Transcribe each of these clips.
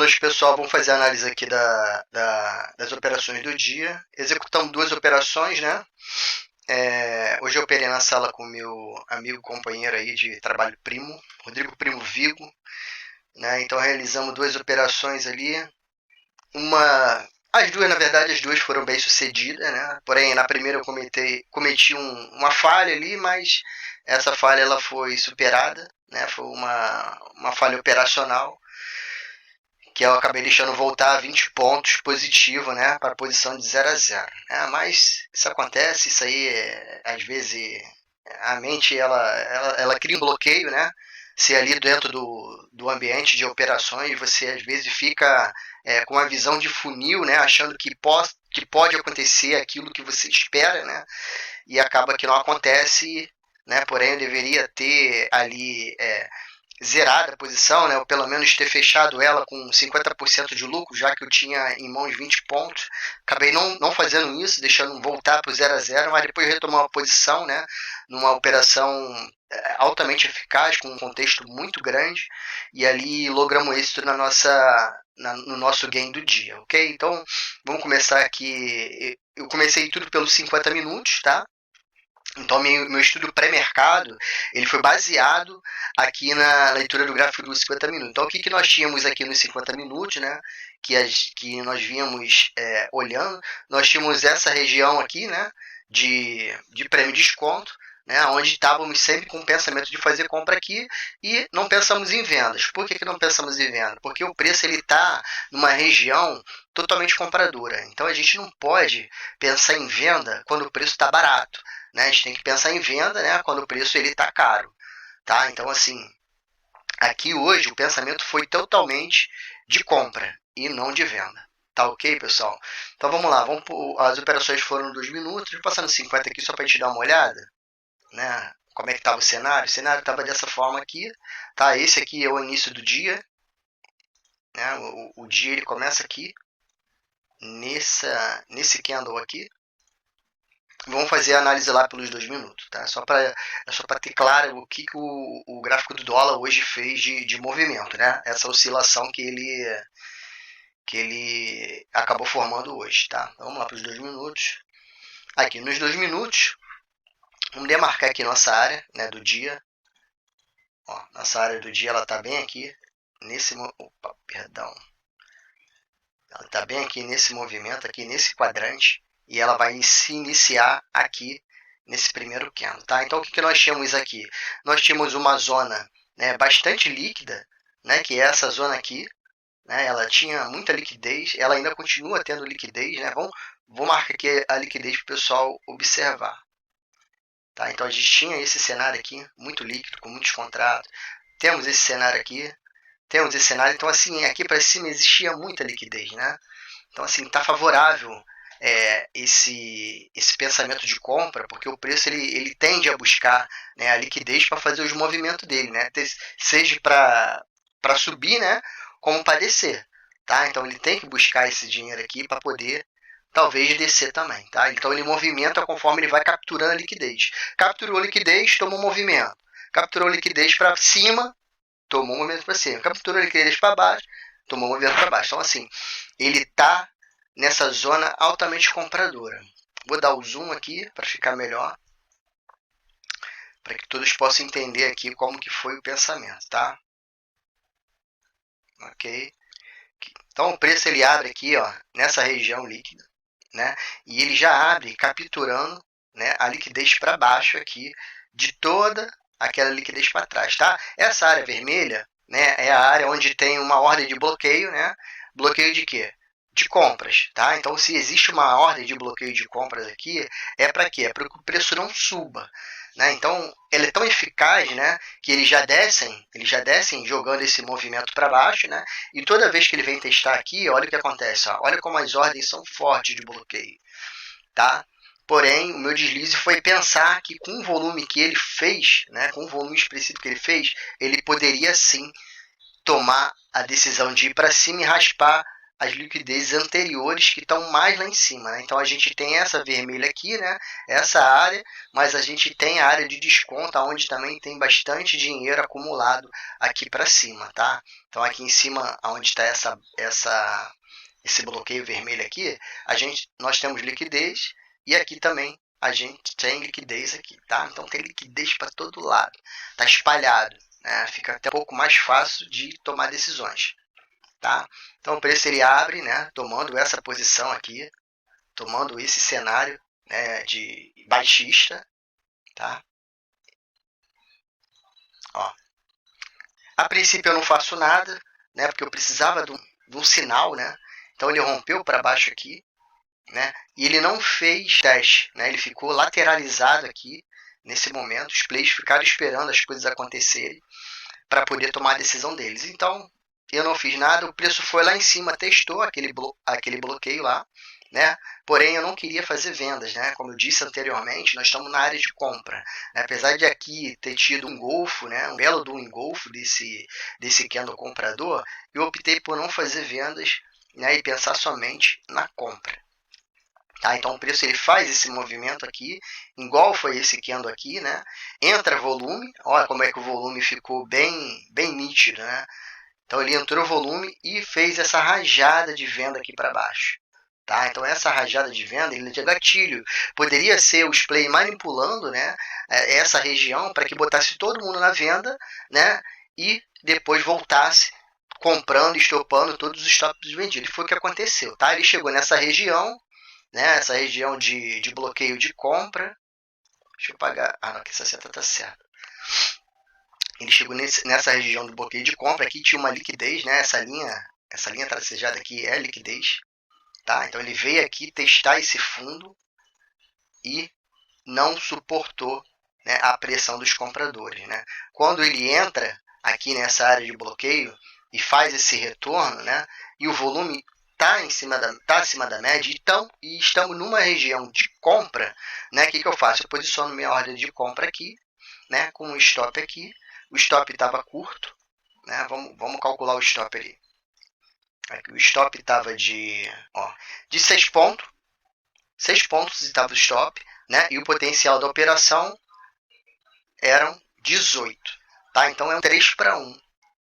hoje, pessoal, vamos fazer a análise aqui das operações do dia. Executamos duas operações, né? Hoje eu operei na sala com o meu amigo companheiro aí de trabalho Primo, Rodrigo Primo Vigo, né? Então realizamos duas operações ali. As duas, na verdade, as duas foram bem sucedidas, né? Porém, na primeira eu cometi uma falha ali, mas essa falha ela foi superada, né? Foi uma falha operacional que eu acabei deixando voltar 20 pontos positivo, né, para a posição de 0 a 0. Mas isso acontece, isso aí, às vezes, a mente ela cria um bloqueio, né? Se ali dentro do ambiente de operações você às vezes fica com uma visão de funil, né, achando que pode acontecer aquilo que você espera, né, e acaba que não acontece, né, porém eu deveria ter ali zerada a posição, né, ou pelo menos ter fechado ela com 50% de lucro, já que eu tinha em mãos 20 pontos. Acabei não fazendo isso, deixando voltar para o 0 a 0, mas depois retomar uma posição, né, numa operação altamente eficaz, com um contexto muito grande, e ali logramos êxito no nosso game do dia, ok? Então, vamos começar aqui. Eu comecei tudo pelos 50 minutos, tá? Então, meu estudo pré-mercado ele foi baseado aqui na leitura do gráfico dos 50 minutos. Então, o que nós tínhamos aqui nos 50 minutos, né, que nós vínhamos olhando, nós tínhamos essa região aqui, né, de prêmio de desconto, né, onde estávamos sempre com o pensamento de fazer compra aqui e não pensamos em vendas. Por que não pensamos em venda? Porque o preço está numa região totalmente compradora. Então, a gente não pode pensar em venda quando o preço está barato. Né? A gente tem que pensar em venda, né, quando o preço está caro. Tá? Então, assim, aqui hoje o pensamento foi totalmente de compra e não de venda. Tá ok, pessoal? Então vamos lá, as operações foram 2 minutos, passando 50 aqui só para a gente dar uma olhada, né? Como é que estava o cenário? O cenário estava dessa forma aqui, tá? Esse aqui é o início do dia, né? O dia ele começa aqui, nesse candle aqui. Vamos fazer a análise lá pelos 2 minutos, tá? Só para ter claro o que o gráfico do dólar hoje fez de movimento, né? Essa oscilação que ele acabou formando hoje, tá? Então, vamos lá para os 2 minutos. Aqui nos 2 minutos, vamos demarcar aqui nossa área, né, do dia. Ó, nossa área do dia ela está bem aqui ela está bem aqui nesse movimento, aqui nesse quadrante, e ela vai se iniciar aqui nesse primeiro candle, tá? Então, o que nós tínhamos aqui? Nós tínhamos uma zona, né, bastante líquida, né, que é essa zona aqui, né? Ela tinha muita liquidez, ela ainda continua tendo liquidez, né? Vou marcar aqui a liquidez para o pessoal observar. Tá? Então, a gente tinha esse cenário aqui, muito líquido, com muitos contratos. Temos esse cenário aqui, temos esse cenário. Então, assim, aqui para cima existia muita liquidez, né? Então, assim, está favorável esse pensamento de compra, porque o preço ele tende a buscar, né, a liquidez para fazer os movimentos dele, né? Seja para subir, né, como para descer. Tá? Então, ele tem que buscar esse dinheiro aqui para poder talvez descer também. Tá? Então, ele movimenta conforme ele vai capturando a liquidez. Capturou a liquidez, tomou movimento. Capturou a liquidez para cima, tomou um movimento para cima. Capturou a liquidez para baixo, tomou um movimento para baixo. Então, assim, ele está nessa zona altamente compradora. Vou dar o zoom aqui para ficar melhor, para que todos possam entender aqui como que foi o pensamento, tá? Ok? Então, o preço ele abre aqui, ó, nessa região líquida, né? E ele já abre capturando, né, a liquidez para baixo aqui de toda aquela liquidez para trás, tá? Essa área vermelha, né, é a área onde tem uma ordem de bloqueio, né? Bloqueio de quê? De compras, tá? Então, se existe uma ordem de bloqueio de compras aqui, é para quê? É para que o preço não suba, né? Então, ele é tão eficaz, né, que eles já descem jogando esse movimento para baixo, né? E toda vez que ele vem testar aqui, olha o que acontece, ó, olha como as ordens são fortes de bloqueio, tá? Porém, o meu deslize foi pensar que com o volume que ele fez, né, com o volume expressivo que ele fez, ele poderia sim tomar a decisão de ir para cima e raspar as liquidezes anteriores que estão mais lá em cima, né? Então a gente tem essa vermelha aqui, né? Essa área, mas a gente tem a área de desconto, onde também tem bastante dinheiro acumulado aqui para cima, tá? Então aqui em cima, onde está esse bloqueio vermelho aqui, nós temos liquidez, e aqui também a gente tem liquidez aqui, tá? Então tem liquidez para todo lado, tá espalhado, né? Fica até um pouco mais fácil de tomar decisões, tá? Então o preço ele abre, né? Tomando essa posição aqui, tomando esse cenário, né, de baixista, tá? Ó. A princípio eu não faço nada, né? Porque eu precisava de um sinal, né? Então ele rompeu para baixo aqui, né? E ele não fez teste, né? Ele ficou lateralizado aqui nesse momento. Os players ficaram esperando as coisas acontecerem para poder tomar a decisão deles. Então eu não fiz nada, o preço foi lá em cima, testou aquele bloqueio lá, né? Porém eu não queria fazer vendas, né? Como eu disse anteriormente, nós estamos na área de compra, né? Apesar de aqui ter tido um engolfo, né? Um belo do engolfo desse candle comprador, eu optei por não fazer vendas, né? E pensar somente na compra. Tá, então o preço ele faz esse movimento aqui, igual foi esse candle aqui, né? Entra volume, olha como é que o volume ficou bem nítido, né? Então ele entrou volume e fez essa rajada de venda aqui para baixo. Tá? Então essa rajada de venda ele é de gatilho. Poderia ser os play manipulando, né, essa região para que botasse todo mundo na venda, né, e depois voltasse comprando, estopando todos os stops vendidos. Foi o que aconteceu. Tá? Ele chegou nessa região, né, essa região de bloqueio de compra. Deixa eu pagar. Ah, não, aqui essa seta está certa. Ele chegou nessa região do bloqueio de compra. Aqui tinha uma liquidez, né? Essa linha tracejada aqui é liquidez, tá? Então ele veio aqui testar esse fundo e não suportou, né, a pressão dos compradores, né? Quando ele entra aqui nessa área de bloqueio e faz esse retorno, né? E o volume tá acima da média, então, e estamos numa região de compra, né? O que eu faço? Eu posiciono minha ordem de compra aqui, né? Com um stop aqui. O stop estava curto, né? Vamos calcular o stop ali. Aqui, o stop estava de 6 pontos. 6 pontos estava o stop, né? E o potencial da operação eram 18. Tá? Então é um 3 para 1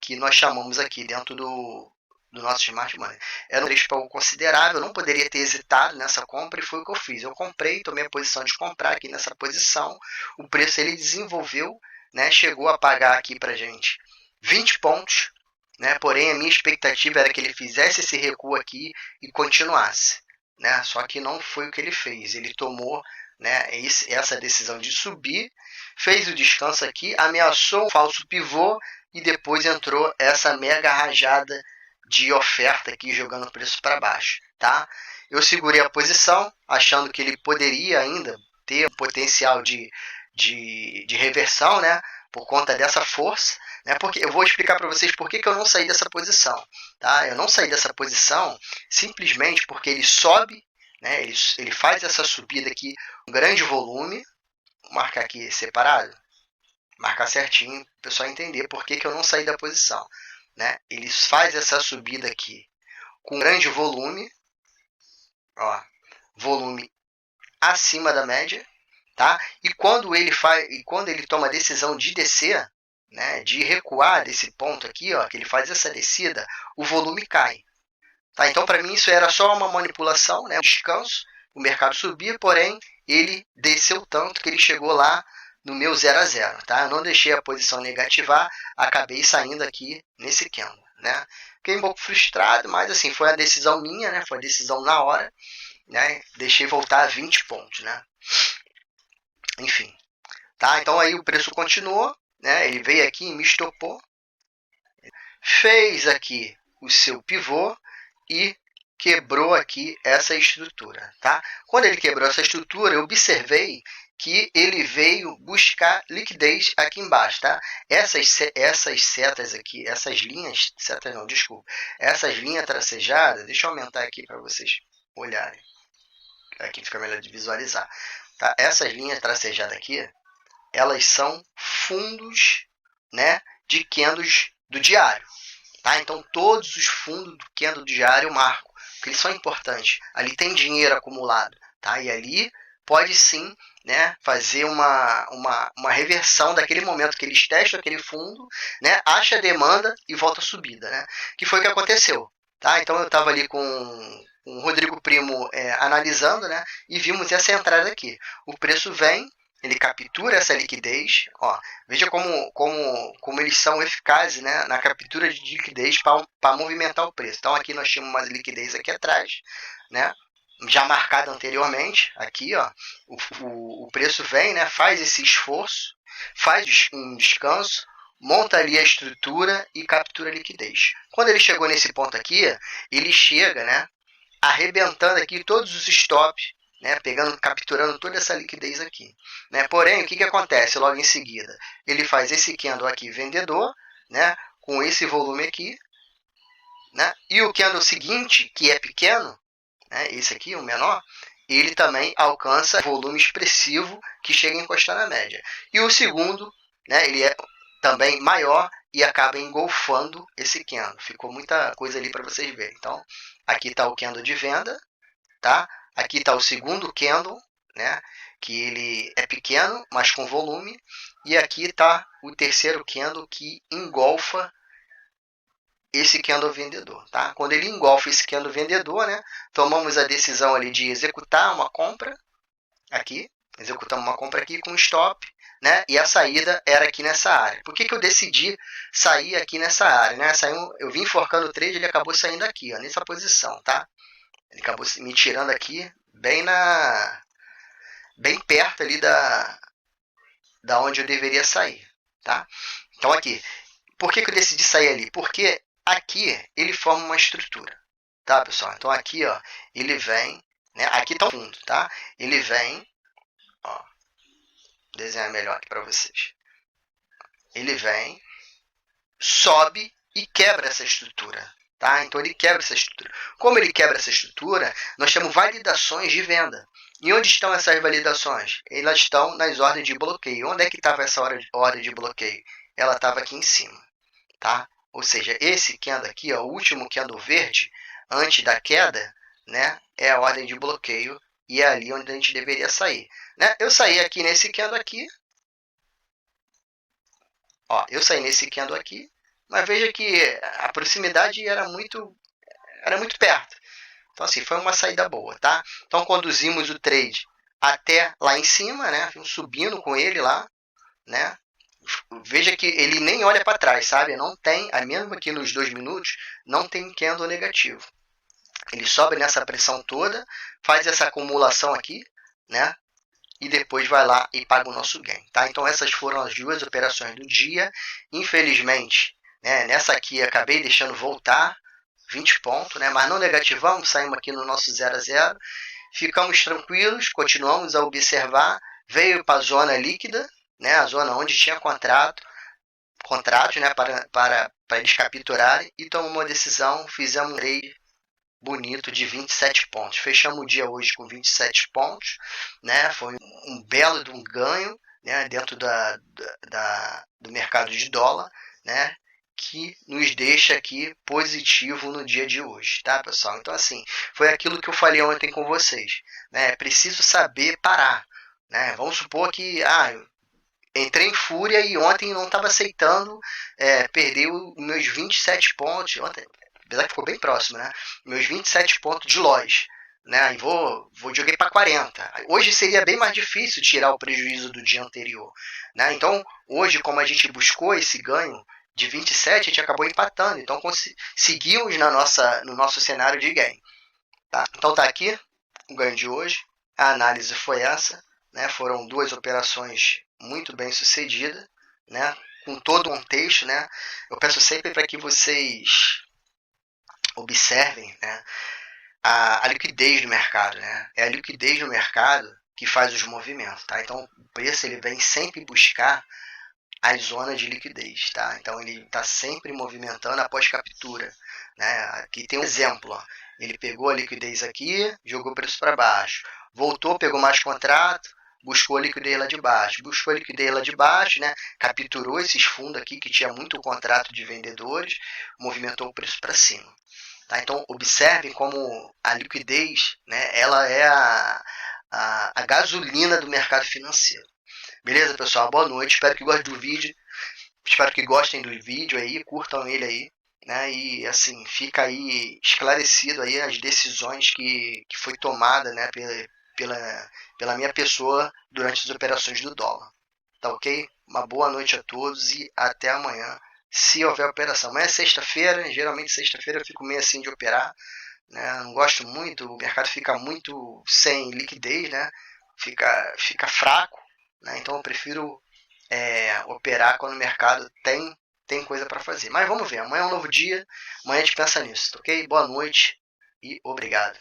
que nós chamamos aqui dentro do nosso Smart Money. Era um 3 para 1 considerável, eu não poderia ter hesitado nessa compra e foi o que eu fiz. Eu comprei, tomei a posição de comprar aqui nessa posição. O preço ele desenvolveu, né? Chegou a pagar aqui para gente 20 pontos, né? Porém a minha expectativa era que ele fizesse esse recuo aqui e continuasse, né? Só que não foi o que ele fez. Ele tomou, né, essa decisão de subir, fez o descanso aqui, ameaçou um falso pivô e depois entrou essa mega rajada de oferta aqui jogando o preço para baixo, tá? Eu segurei a posição achando que ele poderia ainda ter um potencial de reversão, né? Por conta dessa força, né? Porque eu vou explicar para vocês por que eu não saí dessa posição, tá? Eu não saí dessa posição simplesmente porque ele sobe, né? Ele faz essa subida aqui, um grande volume. Vou marcar aqui separado, marcar certinho, para o pessoal entender por que eu não saí da posição, né? Ele faz essa subida aqui com grande volume, ó, volume acima da média, tá? E quando ele toma a decisão de descer, né, de recuar desse ponto aqui, ó, que ele faz essa descida, o volume cai. Tá? Então, para mim, isso era só uma manipulação, né, um descanso. O mercado subia, porém, ele desceu tanto que ele chegou lá no meu 0 a 0. Tá? Eu não deixei a posição negativar, acabei saindo aqui nesse candle, né? Fiquei um pouco frustrado, mas assim, foi a decisão minha, né? Foi a decisão na hora, né? Deixei voltar a 20 pontos, né? Enfim, tá? Então aí o preço continuou, né? Ele veio aqui e me estopou, fez aqui o seu pivô e quebrou aqui essa estrutura, tá? Quando ele quebrou essa estrutura, eu observei que ele veio buscar liquidez aqui embaixo, tá? Essas setas aqui, essas linhas, setas não, desculpa, essas linhas tracejadas, deixa eu aumentar aqui para vocês olharem, aqui fica melhor de visualizar, tá? Essas linhas tracejadas aqui, elas são fundos, né, de candles do diário, tá? Então todos os fundos do candle diário eu marco porque eles são importantes. Ali tem dinheiro acumulado, tá? E ali pode sim, né, fazer uma reversão daquele momento que eles testam aquele fundo, né, acha a demanda e volta a subida, né? Que foi o que aconteceu, tá? Então eu estava ali com o Rodrigo Primo analisando, né, e vimos essa entrada aqui. O preço vem, ele captura essa liquidez, ó, veja como eles são eficazes, né, na captura de liquidez para movimentar o preço. Então aqui nós tínhamos uma liquidez aqui atrás, né, já marcada anteriormente, aqui, ó, o preço vem, né, faz esse esforço, faz um descanso, monta ali a estrutura e captura a liquidez. Quando ele chegou nesse ponto aqui, ele chega, né, arrebentando aqui todos os stops, né, capturando toda essa liquidez aqui, né? Porém, o que acontece logo em seguida? Ele faz esse candle aqui vendedor, né, com esse volume aqui, né? E o candle seguinte, que é pequeno, né, esse aqui, o menor, ele também alcança volume expressivo que chega a encostar na média. E o segundo, né, ele é também maior e acaba engolfando esse candle. Ficou muita coisa ali para vocês verem. Então, aqui está o candle de venda, tá? Aqui está o segundo candle, né, que ele é pequeno, mas com volume. E aqui está o terceiro candle que engolfa esse candle vendedor, tá? Quando ele engolfa esse candle vendedor, né, tomamos a decisão ali de executar uma compra aqui, executamos uma compra aqui com stop, né, e a saída era aqui nessa área. Por que eu decidi sair aqui nessa área, né? Eu vim enforcando o trade, ele acabou saindo aqui, ó, nessa posição, tá? Ele acabou me tirando aqui bem perto ali da onde eu deveria sair, tá? Então aqui, por que eu decidi sair ali? Porque aqui ele forma uma estrutura, tá, pessoal? Então aqui, ó, ele vem, né? Aqui tá o fundo, tá? Ele vem, ó, vou desenhar melhor aqui para vocês. Ele vem, sobe e quebra essa estrutura, tá? Então ele quebra essa estrutura. Como ele quebra essa estrutura, nós temos validações de venda. E onde estão essas validações? Elas estão nas ordens de bloqueio. Onde é que estava essa ordem de bloqueio? Ela estava aqui em cima, tá? Ou seja, esse candle aqui, ó, o último candle verde, antes da queda, né, é a ordem de bloqueio e é ali onde a gente deveria sair, né? Eu saí aqui nesse candle aqui, ó, eu saí nesse candle aqui, mas veja que a proximidade era muito perto. Então assim, foi uma saída boa, tá? Então conduzimos o trade até lá em cima, né? Subindo com ele lá, né? Veja que ele nem olha para trás, sabe? Não tem, mesmo aqui nos 2 minutos, não tem candle negativo. Ele sobe nessa pressão toda, faz essa acumulação aqui, né? E depois vai lá e paga o nosso gain, tá? Então essas foram as duas operações do dia. Infelizmente, né, nessa aqui acabei deixando voltar 20 pontos, né? Mas não negativamos, saímos aqui no nosso 0 a 0. Ficamos tranquilos, continuamos a observar, veio para a zona líquida, né, a zona onde tinha contratos, né, para eles capturarem, e tomamos uma decisão, fizemos um trade bonito de 27 pontos. Fechamos o dia hoje com 27 pontos, né, foi um belo de um ganho, né, dentro do mercado de dólar, né, que nos deixa aqui positivo no dia de hoje, tá, pessoal? Então, assim, foi aquilo que eu falei ontem com vocês, né? É preciso saber parar, né? Vamos supor que, entrei em fúria e ontem não estava aceitando perder os meus 27 pontos, ontem, apesar que ficou bem próximo, né? Meus 27 pontos de loja, né? E vou joguei para 40. Hoje seria bem mais difícil tirar o prejuízo do dia anterior, né? Então, hoje, como a gente buscou esse ganho de 27, a gente acabou empatando. Então, seguimos no nosso cenário de gain, tá? Então, tá aqui o ganho de hoje. A análise foi essa, né? Foram duas operações muito bem sucedidas, né? Com todo o contexto, né? Eu peço sempre para que vocês observem, né, a liquidez do mercado, né? É a liquidez do mercado que faz os movimentos, tá? Então, o preço ele vem sempre buscar as zonas de liquidez, tá? Então ele está sempre movimentando após captura, né? Aqui tem um exemplo, ó. Ele pegou a liquidez aqui, jogou o preço para baixo, voltou, pegou mais contrato, buscou a liquidez lá de baixo, né? Capturou esses fundos aqui que tinha muito contrato de vendedores, movimentou o preço para cima, Tá? Então, observem como a liquidez, né, ela é a gasolina do mercado financeiro. Beleza, pessoal? Boa noite. Espero que gostem do vídeo. Espero que gostem do vídeo aí, curtam ele aí. Né? E assim, fica aí esclarecido aí as decisões que foi tomada, né, pela minha pessoa durante as operações do dólar. Tá ok? Uma boa noite a todos e até amanhã, se houver operação. Amanhã é sexta-feira, geralmente sexta-feira eu fico meio assim de operar, né? Não gosto muito, o mercado fica muito sem liquidez, né? Fica fraco, né? Então eu prefiro operar quando o mercado tem coisa para fazer. Mas vamos ver, amanhã é um novo dia, amanhã a gente pensa nisso, tá ok? Boa noite e obrigado.